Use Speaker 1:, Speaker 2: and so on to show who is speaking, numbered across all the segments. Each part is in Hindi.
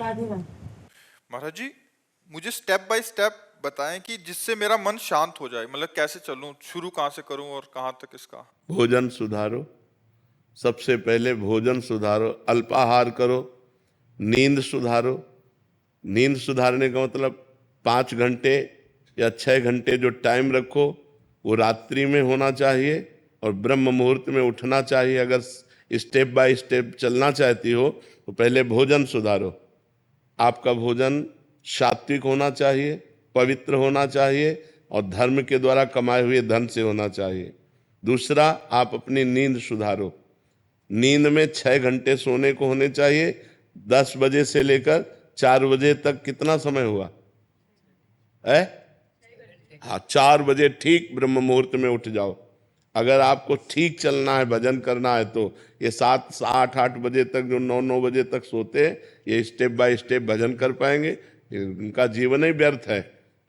Speaker 1: राधे राधे।
Speaker 2: महाराज जी, मुझे स्टेप बाय स्टेप बताएं कि जिससे मेरा मन शांत हो जाए। मतलब कैसे चलूं, शुरू कहाँ से करूं और कहाँ तक इसका।
Speaker 3: भोजन सुधारो। सबसे पहले भोजन सुधारो, अल्पाहार करो, नींद सुधारो। नींद सुधारने का मतलब 5 घंटे या 6 घंटे जो टाइम रखो वो रात्रि में होना चाहिए और ब्रह्म मुहूर्त में उठना चाहिए। अगर स्टेप बाय स्टेप चलना चाहती हो तो पहले भोजन सुधारो। आपका भोजन सात्विक होना चाहिए, पवित्र होना चाहिए और धर्म के द्वारा कमाए हुए धन से होना चाहिए। दूसरा, आप अपनी नींद सुधारो। नींद में 6 घंटे सोने को होने चाहिए। 10 बजे से लेकर 4 बजे तक कितना समय हुआ है? हाँ, 4 बजे ठीक ब्रह्म मुहूर्त में उठ जाओ। अगर आपको ठीक चलना है, भजन करना है, तो ये 7, 8, 8 बजे तक जो 9, 9 बजे तक सोते हैं, ये स्टेप बाय स्टेप भजन कर पाएंगे। इनका जीवन ही व्यर्थ है।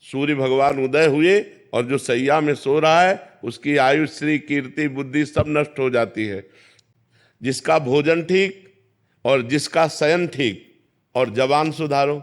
Speaker 3: सूर्य भगवान उदय हुए और जो सैया में सो रहा है उसकी आयु, श्री, कीर्ति, बुद्धि सब नष्ट हो जाती है। जिसका भोजन ठीक और जिसका शयन ठीक और जबान सुधारो।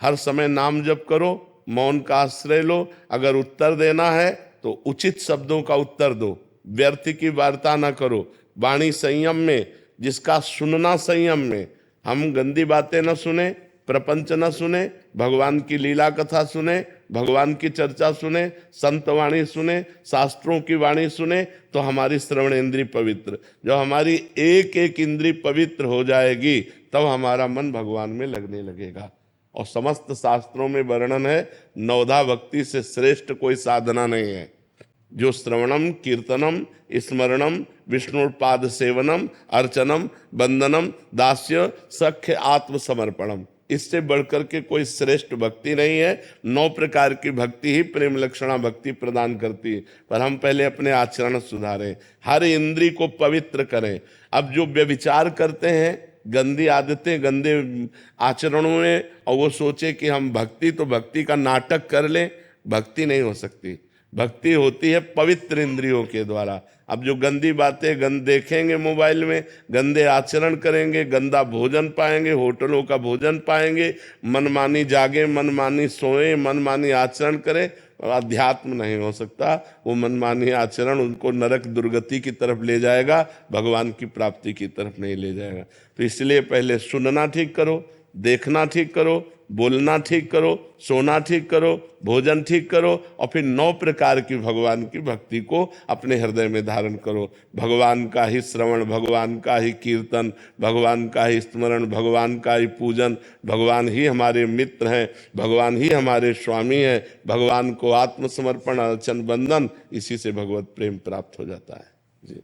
Speaker 3: हर समय नाम जप करो, मौन का आश्रय लो। अगर उत्तर देना है तो उचित शब्दों का उत्तर दो, व्यर्थ की वार्ता ना करो। वाणी संयम में, जिसका सुनना संयम में। हम गंदी बातें न सुने, प्रपंच न सुने, भगवान की लीला कथा सुने, भगवान की चर्चा सुने, संत वाणी सुने, शास्त्रों की वाणी सुने, तो हमारी श्रवण इंद्री पवित्र। जब हमारी एक एक इंद्री पवित्र हो जाएगी तब हमारा मन भगवान में लगने लगेगा। और समस्त शास्त्रों में वर्णन है, नवधा भक्ति से श्रेष्ठ कोई साधना नहीं है। जो श्रवणम, कीर्तनम, स्मरणम, विष्णुपाद सेवनम, अर्चनम, वंदनम, दास्य, सख्य, आत्मसमर्पणम, इससे बढ़कर के कोई श्रेष्ठ भक्ति नहीं है। 9 प्रकार की भक्ति ही प्रेम लक्षणा भक्ति प्रदान करती है। पर हम पहले अपने आचरण सुधारें, हर इंद्री को पवित्र करें। अब जो व्यभिचार करते हैं, गंदी आदतें, गंदे आचरणों में, और वो सोचे कि हम भक्ति, तो भक्ति का नाटक कर लें, भक्ति नहीं हो सकती। भक्ति होती है पवित्र इंद्रियों के द्वारा। अब जो गंदी बातें देखेंगे मोबाइल में, गंदे आचरण करेंगे, गंदा भोजन पाएंगे, होटलों का भोजन पाएंगे, मनमानी जागे, मनमानी सोए, मनमानी आचरण करें, अध्यात्म नहीं हो सकता। वो मनमानी आचरण उनको नरक दुर्गति की तरफ ले जाएगा, भगवान की प्राप्ति की तरफ नहीं ले जाएगा। तो इसलिए पहले सुनना ठीक करो, देखना ठीक करो, बोलना ठीक करो, सोना ठीक करो, भोजन ठीक करो, और फिर 9 प्रकार की भगवान की भक्ति को अपने हृदय में धारण करो। भगवान का ही श्रवण, भगवान का ही कीर्तन, भगवान का ही स्मरण, भगवान का ही पूजन। भगवान ही हमारे मित्र हैं, भगवान ही हमारे स्वामी हैं। भगवान को आत्मसमर्पण, अर्चन, वंदन, इसी से भगवत प्रेम प्राप्त हो जाता है। जी।